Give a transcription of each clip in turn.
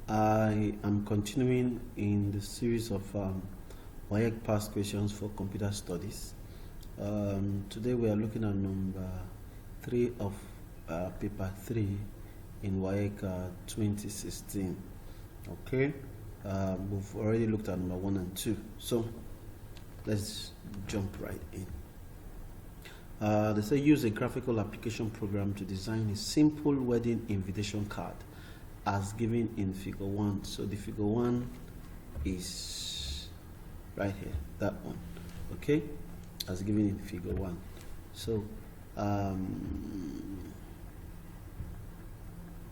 I am continuing in the series of WAEC past questions for computer studies. Today we are looking at number 3 of paper 3 in WAEC 2016. Okay, we've already looked at number 1 and 2, so let's jump right in. They say use a graphical application program to design a simple wedding invitation card as given in figure 1. So the figure 1 is right here, that one, okay, as given in figure 1. So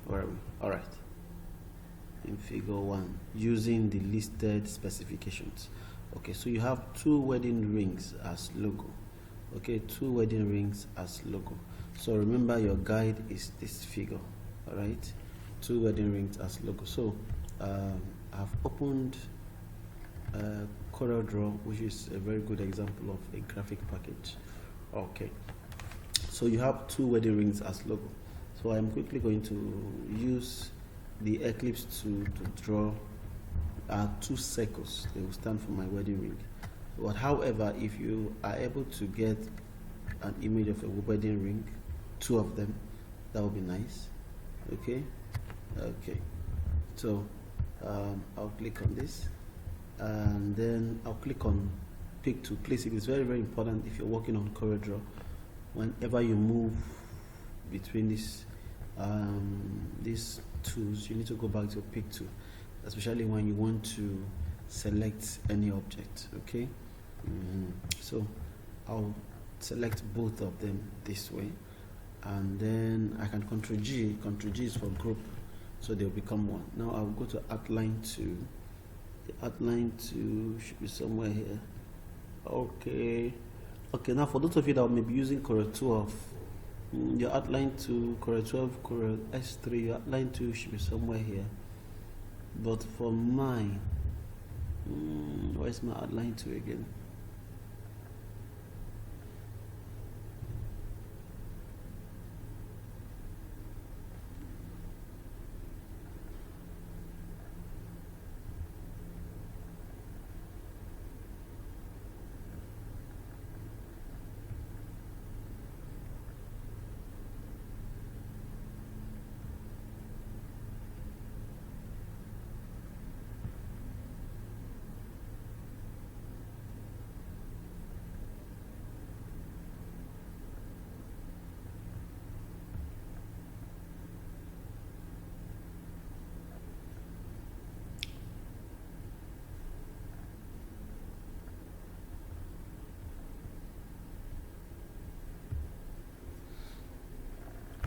where are we? All right, in figure 1, using the listed specifications. Okay, so you have 2 wedding rings as logo. Okay, 2 wedding rings as logo. So remember, your guide is this figure. All right, 2 wedding rings as logo. So I've opened CorelDRAW, which is a very good example of a graphic package. Okay, so you have 2 wedding rings as logo. So I'm quickly going to use the Eclipse to draw 2 circles. They will stand for my wedding ring. But however, if you are able to get an image of a wedding ring, 2 of them, that would be nice. Okay, so I'll click on this, and then I'll click on pick to place it. It's very, very important if you're working on CorelDRAW. Whenever you move between these tools, you need to go back to pick to, especially when you want to select any object. Okay, so I'll select both of them this way, and then I can Ctrl G. Ctrl G is for group, so they'll become one. Now I'll go to outline 2. The outline 2 should be somewhere here. Okay, now for those of you that may be using Corel 12, your outline 2, Corel 12, Corel S3, your outline 2 should be somewhere here. But for mine, where's my outline 2 again?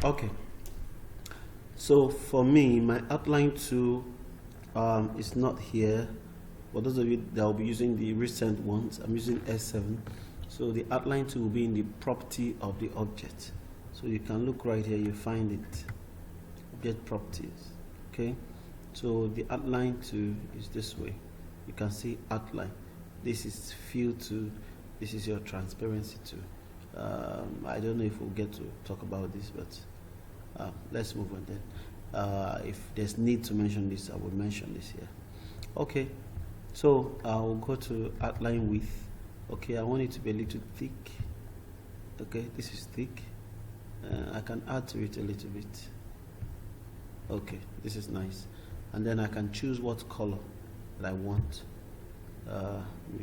Okay, so for me, my outline 2 is not here. For those of you that will be using the recent ones, I'm using S7. So the outline 2 will be in the property of the object. So you can look right here, you find it, object properties. Okay, so the outline 2 is this way. You can see outline. This is fill 2. This is your transparency 2. I don't know if we'll get to talk about this, but let's move on then. If there's need to mention this, I will mention this here. Okay, so I'll go to outline width. Okay, I want it to be a little thick. Okay, this is thick. I can add to it a little bit. Okay, this is nice. And then I can choose what color that I want.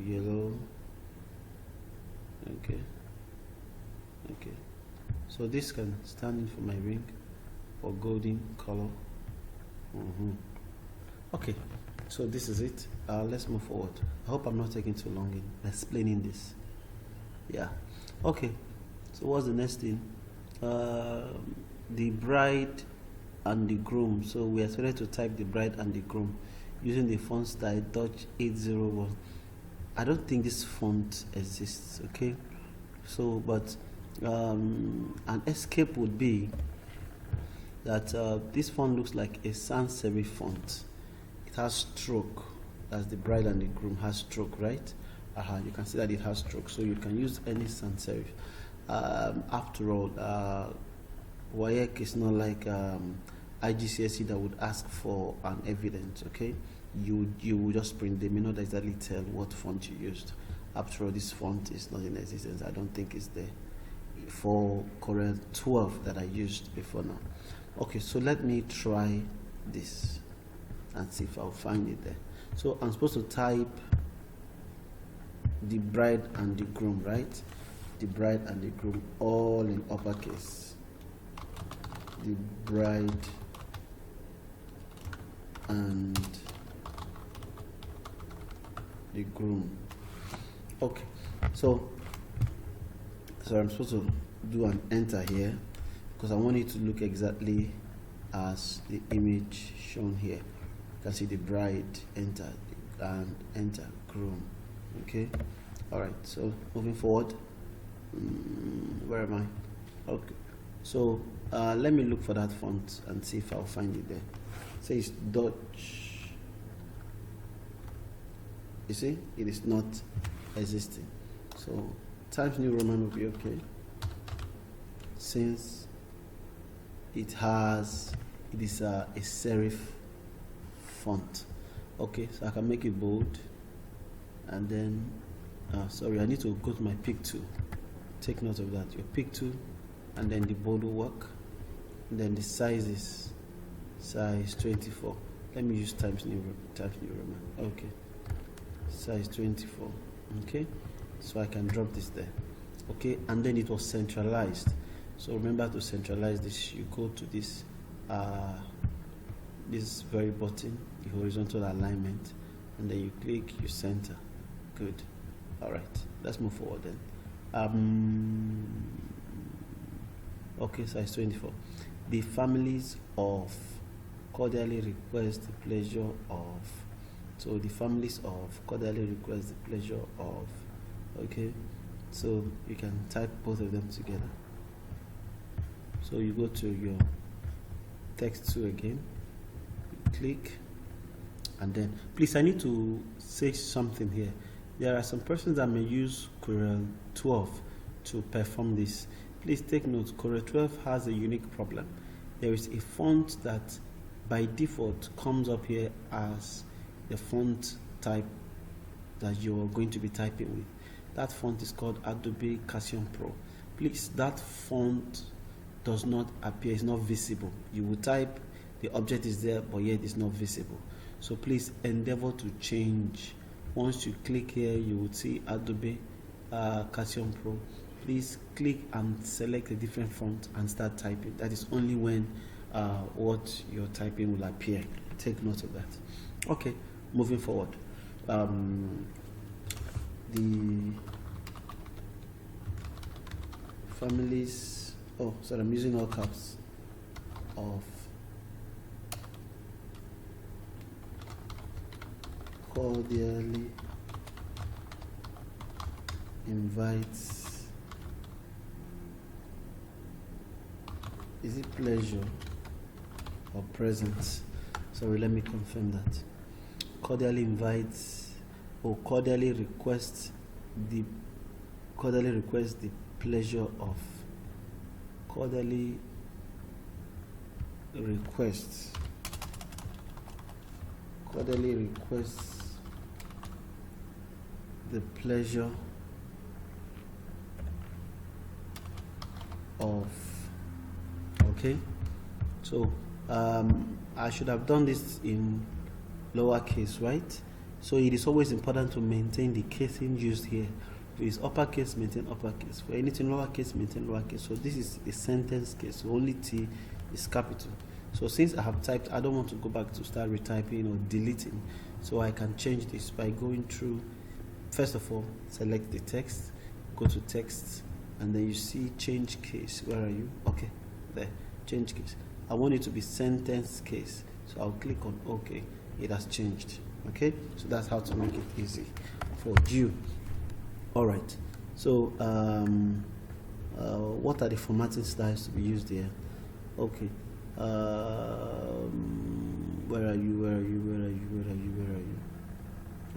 Yellow. Okay, so this can stand in for my ring, or golden color. Okay, so this is it. Let's move forward. I hope I'm not taking too long in explaining this. Yeah, okay, so what's the next thing? The bride and the groom. So we are expected to type the bride and the groom using the font style Dutch 801. I don't think this font exists. Okay, so but an escape would be that this font looks like a sans serif font. It has stroke. That's the bride and the groom has stroke, right? You can see that it has stroke, so you can use any sans serif. After all, WAEC is not like IGCSE that would ask for an evidence, okay, you will just print. They may not exactly tell what font you used. After all, this font is not in existence. I don't think it's there for Corel 12 that I used before now. Okay, so let me try this and see if I'll find it there. So I'm supposed to type the bride and the groom, right? The bride and the groom, all in uppercase. The bride and the groom. Okay, so I'm supposed to do an enter here because I want it to look exactly as the image shown here. You can see the bride, enter, and enter, groom. Okay, all right, so moving forward, where am I? Okay, so let me look for that font and see if I'll find it there. It says Dutch. You see, it is not existing. So Times New Roman will be okay, since it is a serif font. Okay, so I can make it bold, and then sorry, I need to go to my pick tool. Take note of that. Your pick tool, and then the bold will work, and then the size is size 24. Let me use Times New Roman. Okay, size 24. Okay, so I can drop this there. Okay, and then it was centralized. So remember to centralize this. You go to this this very button, the horizontal alignment, and then you click, you center. Good. All right, let's move forward then. Okay, size 24. The families of cordially request the pleasure of. So the families of cordially request the pleasure of. Okay, so you can type both of them together. So you go to your text tool again, click, and then please, I need to say something here. There are some persons that may use Corel 12 to perform this. Please take note, Corel 12 has a unique problem. There is a font that by default comes up here as the font type that you're going to be typing with. That font is called Adobe Cassion Pro. Please, that font does not appear, it's not visible. You will type, the object is there, but yet it's not visible. So please endeavor to change. Once you click here, you will see Adobe Cassion Pro. Please click and select a different font and start typing. That is only when what you're typing will appear. Take note of that. Okay, moving forward. The families, oh sorry, I'm using all caps, of cordially invites, is it pleasure or presence? Sorry, let me confirm that. Cordially invites, or cordially requests the pleasure of. Cordially requests the pleasure of. Okay, so I should have done this in lowercase, right? So it is always important to maintain the casing used here. If it is uppercase, maintain uppercase. For anything lowercase, maintain lowercase. So this is a sentence case, so only T is capital. So since I have typed, I don't want to go back to start retyping or deleting. So I can change this by going through. First of all, select the text, go to text, and then you see change case. Where are you? Okay, there, change case. I want it to be sentence case. So I'll click on OK. It has changed. Okay, so that's how to make it easy for you. All right, so what are the formatting styles to be used here? Okay, where are you?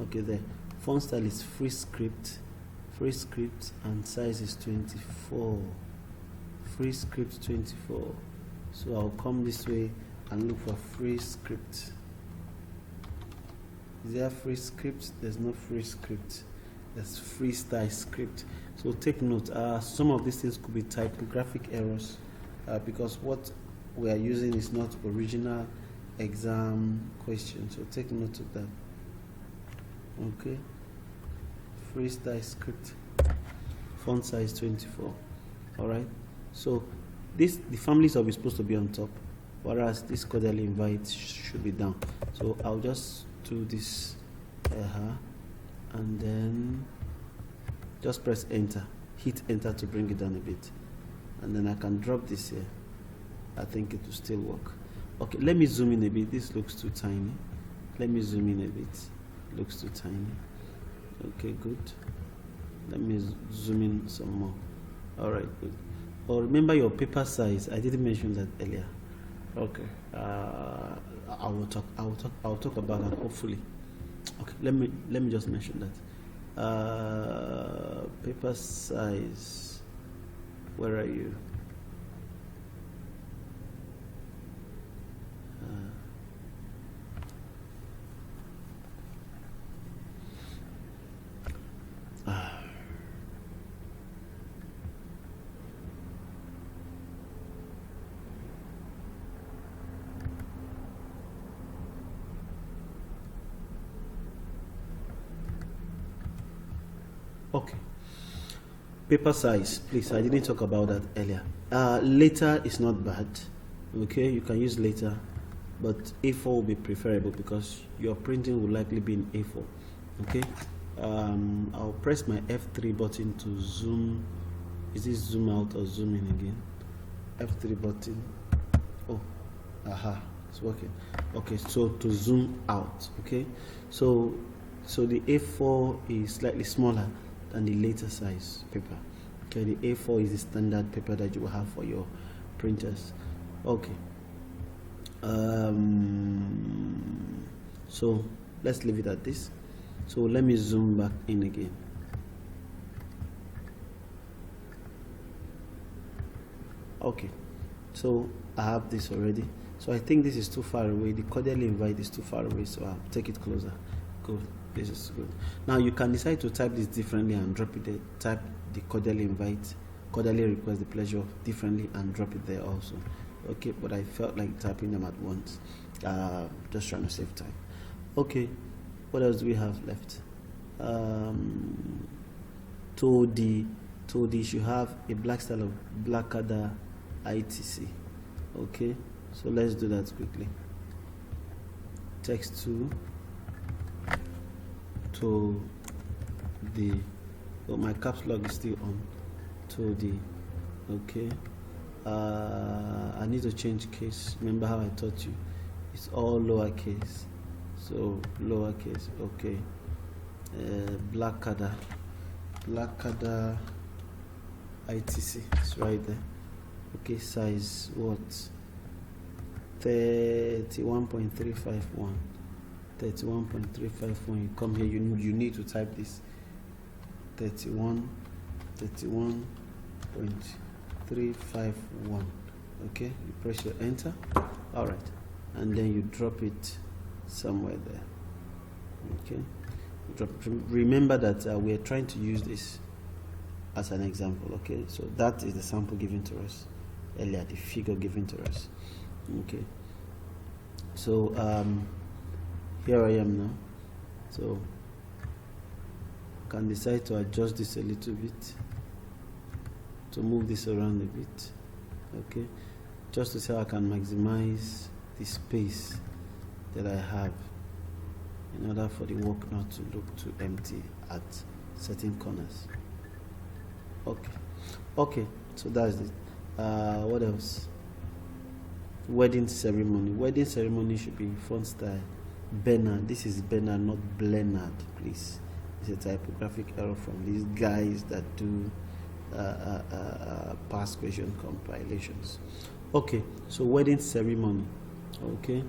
Okay, there. Font style is free script, and size is 24. Free script 24. So I'll come this way and look for free script. Is there a free script? There's no free script. There's freestyle script. So take note, some of these things could be typographic errors because what we are using is not original exam question. So take note of that. Okay. Freestyle script. Font size 24. Alright. So the families are supposed to be on top, whereas this quarterly invite should be down. So I'll just do this and then just press enter, hit enter to bring it down a bit, and then I can drop this here. I think it will still work. Okay, let me zoom in a bit. This looks too tiny. Let me zoom in a bit. Looks too tiny. Okay, good. Let me zoom in some more. All right, good. Oh, remember your paper size. I didn't mention that earlier. Okay. I will talk about that hopefully. Okay. Let me just mention that. Paper size. Where are you? Okay. Paper size, please. I didn't talk about that earlier. Later is not bad. Okay, you can use later, but A4 will be preferable because your printing will likely be in A4. Okay. I'll press my F3 button to zoom. Is this zoom out or zoom in again? F3 button. Oh, aha, it's working. Okay, so to zoom out. Okay, so the A4 is slightly smaller than the later size paper. Okay, the A4 is the standard paper that you will have for your printers. Okay. So let's leave it at this. So let me zoom back in again. Okay, so I have this already. So I think this is too far away. The cordial invite is too far away, so I'll take it closer. Good. This is good. Now you can decide to type this differently and drop it there. Type the cordially invite, cordially request the pleasure differently and drop it there also. Okay, but I felt like typing them at once. Just trying to save time. Okay, what else do we have left? To the should have a black style of Blackadder ITC. Okay, so let's do that quickly. Text to the, oh, my caps lock is still on. To the, okay. I need to change case. Remember how I taught you? It's all lowercase. So lowercase. Okay. Blackadder ITC. It's right there. Okay. Size what? 31.351. 31.351. You come here, you need to type this. 31.351. Okay, you press your enter. All right, and then you drop it somewhere there. Okay, remember that we are trying to use this as an example. Okay, so that is the sample given to us earlier, the figure given to us. Okay, so here I am now. So I can decide to adjust this a little bit, to move this around a bit. Okay, just to see how I can maximize the space that I have in order for the work not to look too empty at certain corners. Okay, so that's it. What else? Wedding ceremony. Wedding ceremony should be font style Bernard. This is Bernard, not Blenard, please. It's a typographic error from these guys that do past question compilations. Okay, so wedding ceremony. Okay,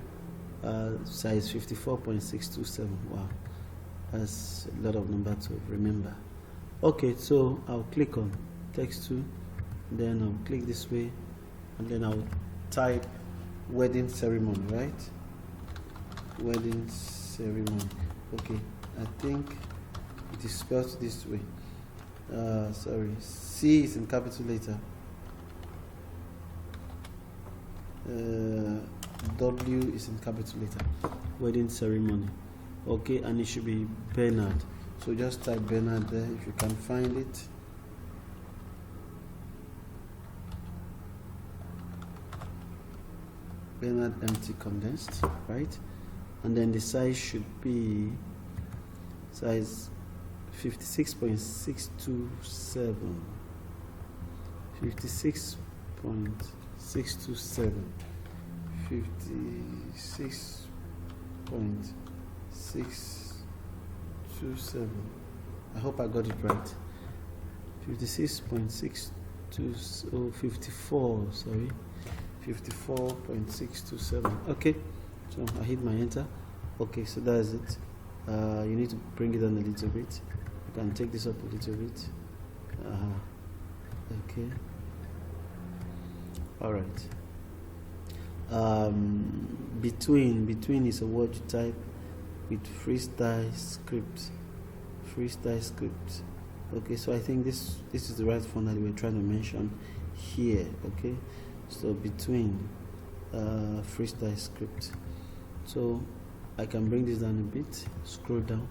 size 54.627. Wow, that's a lot of number to remember. Okay, so I'll click on text 2, then I'll click this way, and then I'll type wedding ceremony, right? Wedding ceremony. Okay, I think it is spelled this way. Sorry, C is in capital letter, W is in capital letter. Wedding ceremony. Okay, and it should be Bernard. So just type Bernard there if you can find it. Bernard empty condensed, right? And then the size should be size 56.627. 56.627. 56.627. I hope I got it right. 56.620, 54, sorry. 54.627. Okay, so I hit my enter. Okay, so that is it. You need to bring it down a little bit. You can take this up a little bit. Okay. All right. Between is a word you type with freestyle script. Freestyle script. Okay, so I think this is the right font that we're trying to mention here. Okay, so between freestyle script. So I can bring this down a bit, scroll down,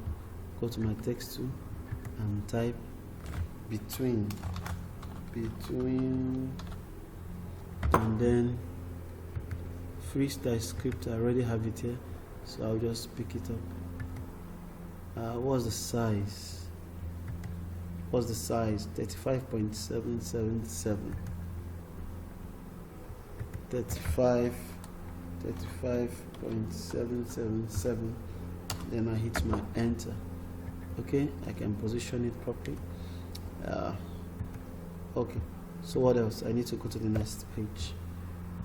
go to my text tool and type between, and then freestyle script. I already have it here, so I'll just pick it up. What's the size? 35.777. 35.777. Then I hit my enter. Okay, I can position it properly. Okay, so what else? I need to go to the next page.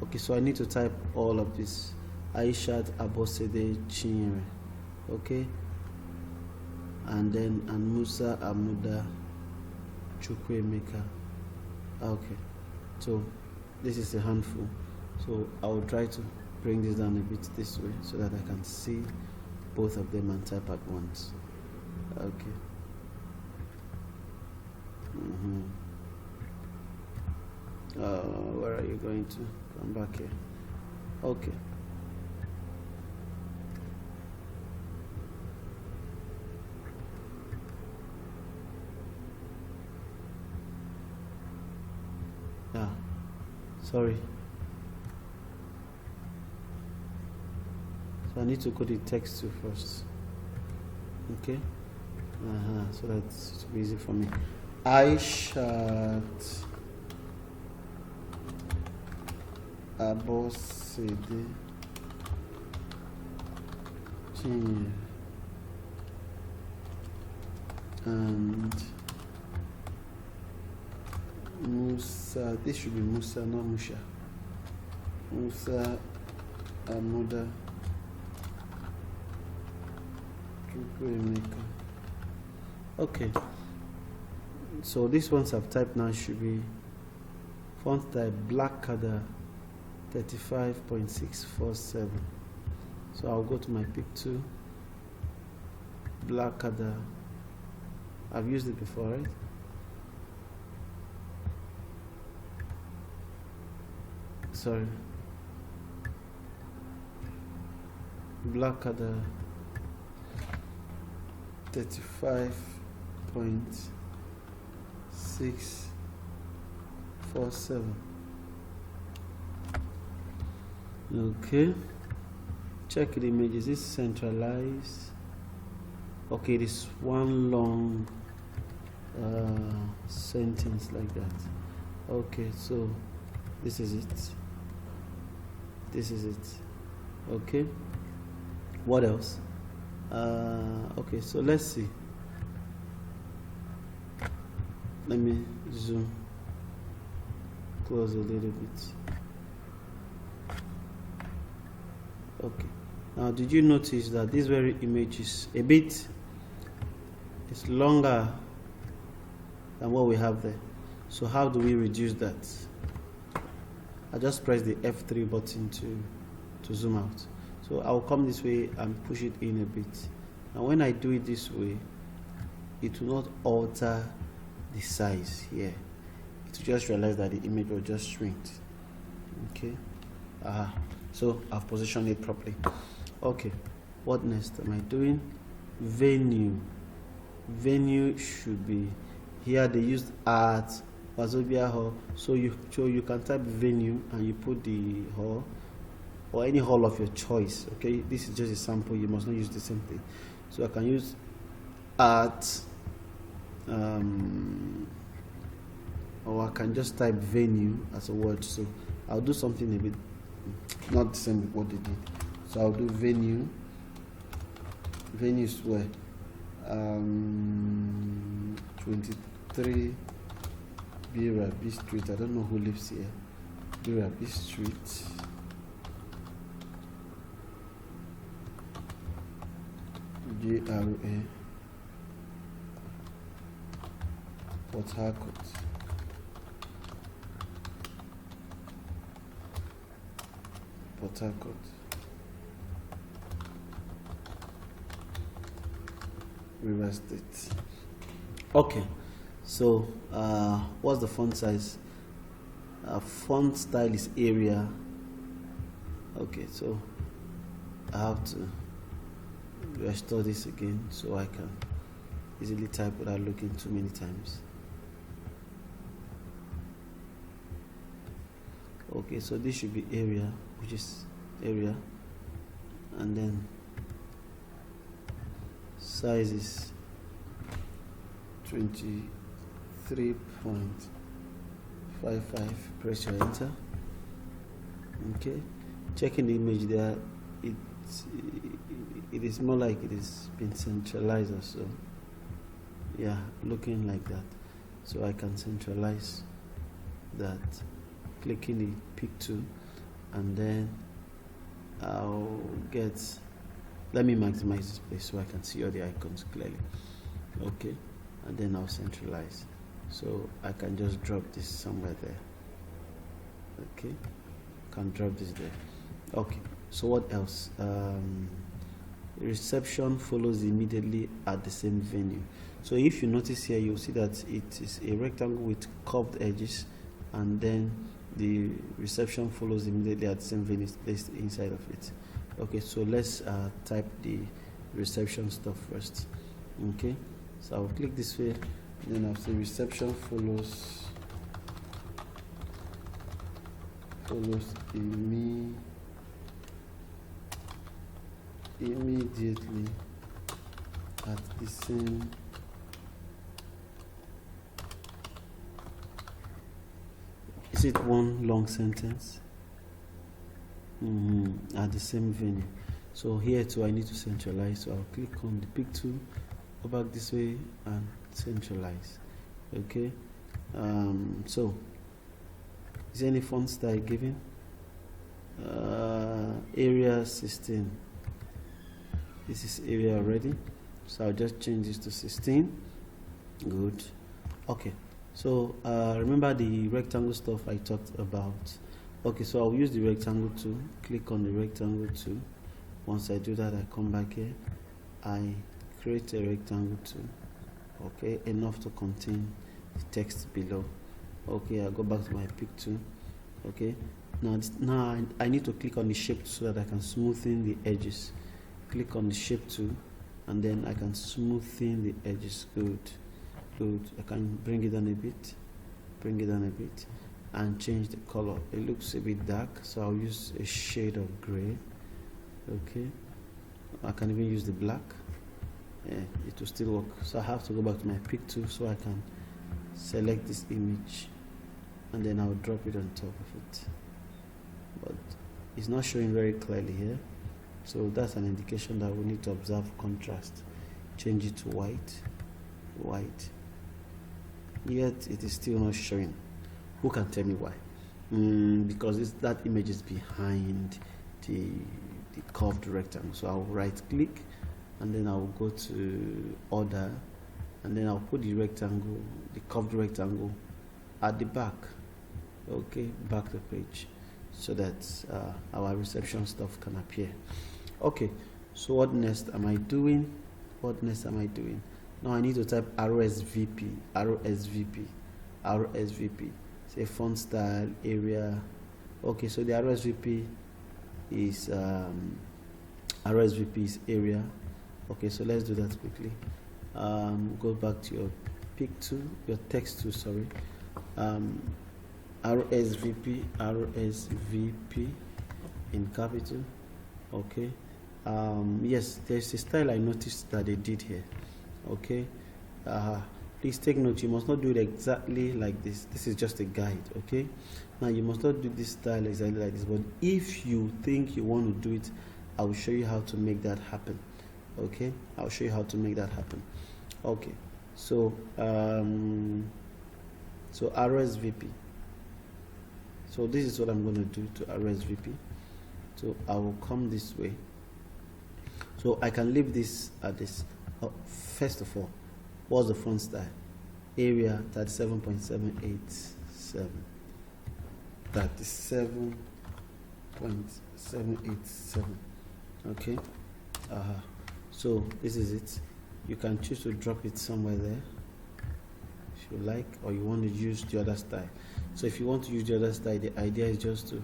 Okay, so I need to type all of this. Aishat Abosede Chinyere. Okay, and then Musa Amuda Chukwemeka. Okay, so this is a handful. So I will try to bring this down a bit this way so that I can see both of them and type at once. Okay. Where are you going to? Come back here. Okay. Sorry. So I need to go to the text to first. Okay. So that's easy for me. Aishat Abosede Chinyere and Musa, this should be Musa, not Musha. Musa Amuda Chukwemeka. Okay. So these ones I've typed now should be font type Blackadder 35.647. So I'll go to my pick 2. Blackadder. I've used it before, right? Sorry. Blackadder 35.647. Okay. Check the image. Is this centralized? Okay, this one long sentence like that. Okay, so this is it. This is it. Okay. What else? Okay, so let's see. Let me zoom close a little bit. Okay. Now, did you notice that this very image is a bit, it's longer than what we have there? So how do we reduce that? I just press the F3 button to to zoom out. So I'll come this way and push it in a bit. And when I do it this way, it will not alter the size here. It will just realize that the image will just shrink. Okay. So I've positioned it properly. Okay. What next am I doing? Venue. Venue should be here. They used art, Wazobia hall. So you can type venue and you put the hall or any hall of your choice. Okay, this is just a sample. You must not use the same thing. So I can use art, or I can just type venue as a word. So I'll do something a bit not the same with what they did. So I'll do venue. Venue is where 23 B Street. I don't know who lives here. B Street. GRA. Port Harcourt. Port Harcourt. River State. Okay, so what's the font size? Font style is area. Okay, so I have to restore this again so I can easily type without looking too many times. Okay, so this should be area, which is area, and then size is 23.55. Press your enter. Okay, checking the image there, it is more like it is been centralized or so. Yeah, looking like that. So I can centralize that, clicking the pick to, and then I'll get, let me maximize this place so I can see all the icons clearly. Okay, and then I'll centralize. So I can just drop this somewhere there. Okay, can drop this there. Okay, so what else? Reception follows immediately at the same venue. So if you notice here, you'll see that it is a rectangle with curved edges, and then the reception follows immediately at the same venue placed inside of it. Okay, so let's type the reception stuff first. Okay, so I'll click this way, then I'll say reception follows immediately at the same is it one long sentence? At the same venue. So here too I need to centralize, so I'll click on the pick tool, go back this way and centralize. Okay, so is there any font style given? Area 16. This is area already, so I'll just change this to 16. Good. Okay, so remember the rectangle stuff I talked about. Okay, so I'll use the rectangle tool, click on the rectangle tool. Once I do that, I come back here, I create a rectangle tool, okay, enough to contain the text below. Okay, I'll go back to my pick tool. Okay, now I need to click on the shape so that I can smoothen the edges. Click on the shape tool, and then I can smoothen the edges. Good. I can bring it down a bit, and change the color. It looks a bit dark, so I'll use a shade of gray. Okay, I can even use the black. Yeah, it will still work. So I have to go back to my pick tool so I can select this image, and then I'll drop it on top of it. But it's not showing very clearly here, so that's an indication that we need to observe contrast. Change it to white, yet it is still not showing. Who can tell me why? Because that image is behind the curved rectangle. So I'll right click, and then I'll go to order, and then I'll put the rectangle, the curved rectangle, at the back. Okay, back the page. so that our reception stuff can appear. Okay, so what next am I doing? Now I need to type RSVP, say font style, area. Okay, so the RSVP is area. Okay, so let's do that quickly. Go back to your pick tool, your text tool, sorry. RSVP in capital. Okay. Yes, there's a style I noticed that they did here. Okay. Please take note, you must not do it exactly like this. This is just a guide. Okay. Now you must not do this style exactly like this, but if you think you want to do it, I will show you how to make that happen. Okay, I'll show you how to make that happen. Okay, so RSVP. So this is what I'm going to do to RSVP. So I will come this way. So I can leave this at this. First of all, what's the font style? Area 37.787. 37.787. Okay. So this is it. You can choose to drop it somewhere there if you like, or you want to use the other style. So if you want to use the other style, the idea is just to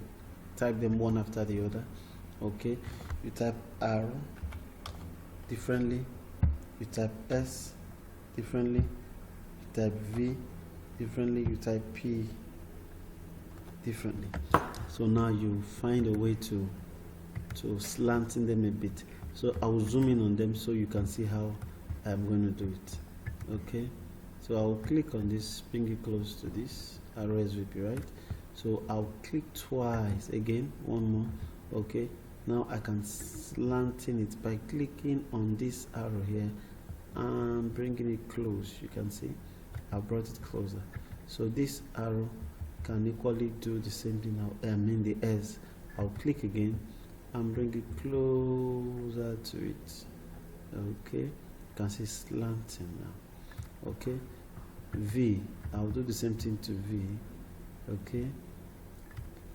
type them one after the other. Okay, you type R differently, you type S differently, you type V differently, you type P differently. So now you find a way to slanting them a bit. So I will zoom in on them so you can see how I'm going to do it. Okay, so I'll click on this, bring it close to this RSVP, right? So I'll click twice again, one more. Okay, now I can slanting it by clicking on this arrow here and bringing it close. You can see I brought it closer. So this arrow can equally do the same thing now. I mean the S. I'll click again and bring it closer to it. Okay, you can see slanting now. Okay, V, I'll do the same thing to V. Okay,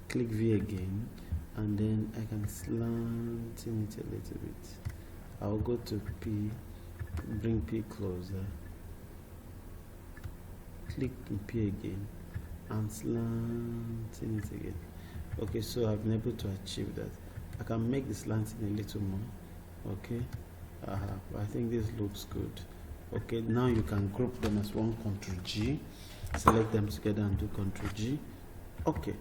click V again, and then I can slanting it a little bit. I'll go to P, bring P closer, click on P again, and slanting it again. Okay, so I've been able to achieve that. I can make the slanting a little more. Okay, but I think this looks good. Okay, now you can group them as one, Ctrl G, select them together and do Ctrl G. Okay,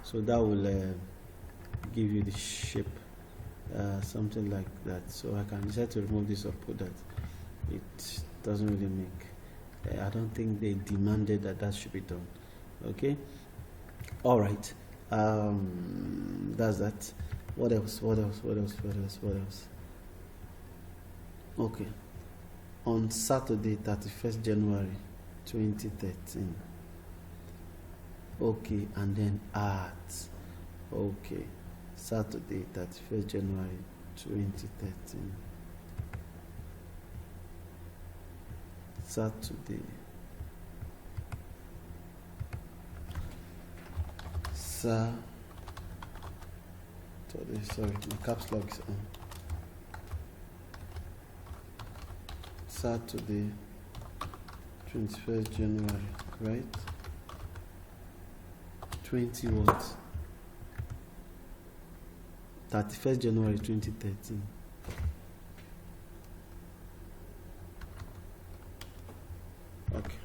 so that will give you the shape, something like that. So I can decide to remove this or put that. It doesn't really make, I don't think they demanded that should be done. Okay, all right, that's that. What else? Okay, on Saturday 31st January 2013. Okay, and then art. Okay, Saturday 31st January 2013. Saturday. Sorry, my caps lock is on. Saturday 21st January, right? 20 what? 31st January 2013. Okay,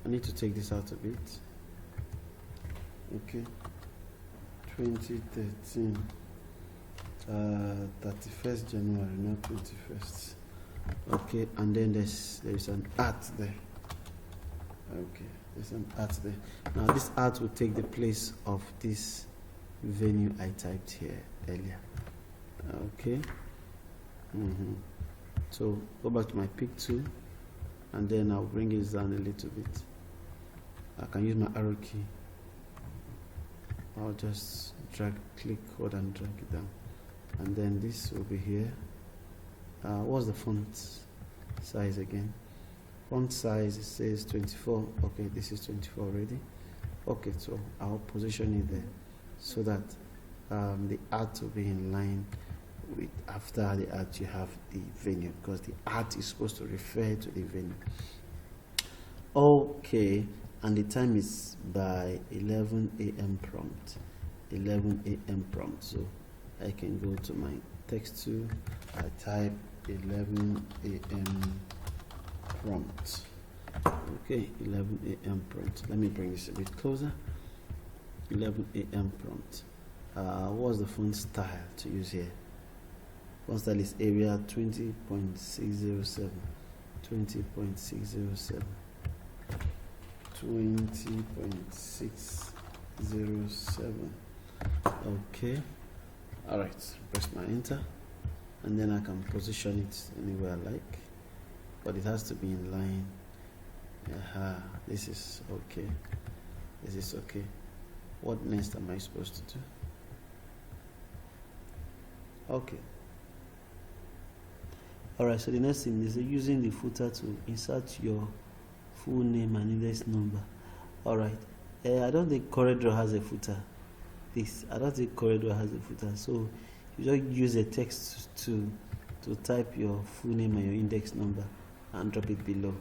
I need to take this out a bit. Okay, 2013, 31st January, not 21st. Okay, and then there's an art there. Okay, there's an art there. Now this art will take the place of this venue I typed here earlier. Okay. So go back to my pick tool, and then I'll bring it down a little bit. I can use my arrow key. I'll just click, hold and drag it down, and then this will be here. What's the font size again? Font size, it says 24. Okay, this is 24 already. Okay, so I'll position it there. so that the art will be in line with, after the art you have the venue, because the art is supposed to refer to the venue. Okay, and the time is by 11 a.m. prompt. 11 a.m. prompt. So I can go to my text tool, I type 11 a.m. prompt. Okay, 11 a.m. prompt. Let me bring this a bit closer. 11 a.m. prompt. What's the font style to use here? Font style is area 20.607. 20.607. 20.607. Okay. Alright, press my enter, and then I can position it anywhere I like, but it has to be in line. This is okay. This is okay. What next am I supposed to do? Okay. Alright, so the next thing is using the footer to insert your full name and index number. Alright, I don't think CorelDRAW has a footer. I don't think CorelDRAW has a footer, so you just use a text to type your full name and your index number and drop it below.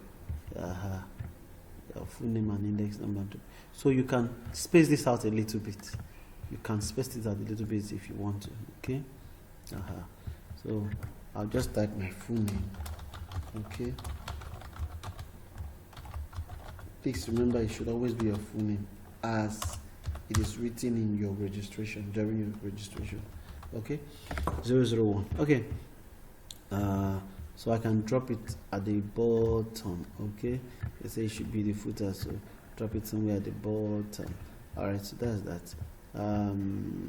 Your full name and index number. So you can space this out a little bit. You can space this out a little bit if you want to. Okay. So I'll just type my full name. Okay. Please remember, it should always be your full name as it is written in your registration, during your registration. Okay. 001. Okay. So I can drop it at the bottom. Okay. They say it should be the footer, so drop it somewhere at the bottom. Alright, so that's that.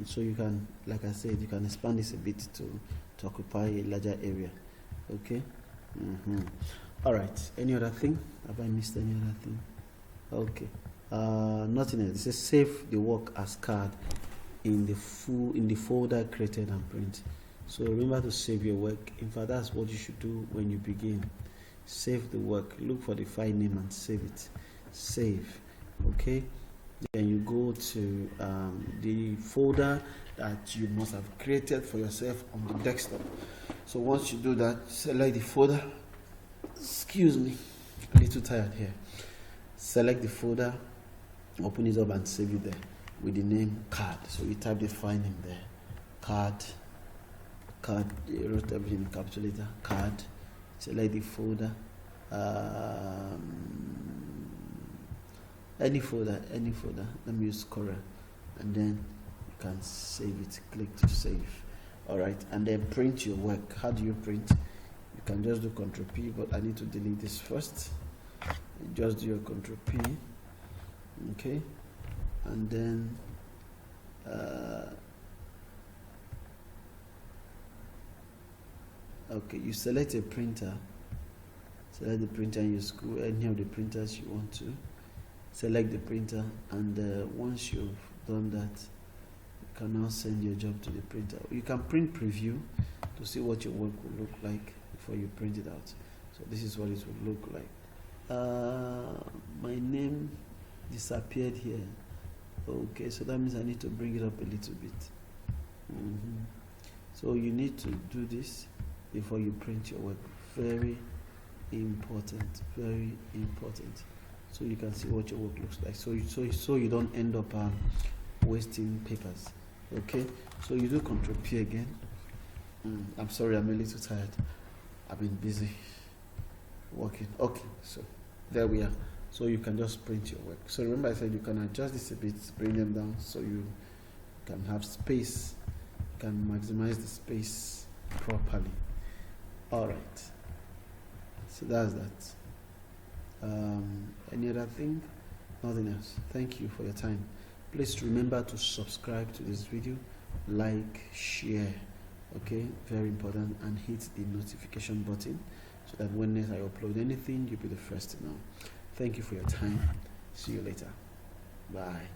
So you can, like I said, you can expand this a bit to occupy a larger area. Okay. Alright, any other thing? Have I missed any other thing? Okay. Nothing else. It says save the work as card in the folder created and print. So remember to save your work. In fact, that's what you should do when you begin. Save the work. Look for the file name and save it. Save. Okay. Then you go to the folder that you must have created for yourself on the desktop. So once you do that, select the folder. Excuse me, I'm a little tired here. Select the folder, open it up and save it there with the name card. So you type the file name there. Card, you wrote everything in capital letter. Card, select the folder. Any folder. Let me use Corel, and then you can save it. Click to save. Alright, and then print your work. How do you print? You can just do Ctrl P, but I need to delete this first. You just do your Ctrl P. Okay, and then okay, you select a printer. Select the printer in your school, any of the printers you want to. Select the printer, and once you've done that, you can now send your job to the printer. You can print preview to see what your work will look like before you print it out. So this is what it will look like. My name disappeared here. Okay, so that means I need to bring it up a little bit. So you need to do this before you print your work. Very important, very important. So you can see what your work looks like. So you don't end up wasting papers. Okay, so you do Ctrl P again. I'm sorry, I'm a little tired. I've been busy working. Okay, so there we are. So you can just print your work. So remember I said you can adjust this a bit, bring them down so you can have space. You can maximize the space properly. Alright, so that's that. Any other thing? Nothing else. Thank you for your time. Please remember to subscribe to this video, like, share, okay, very important, and hit the notification button so that when next I upload anything, you'll be the first to know. Thank you for your time. See you later. Bye.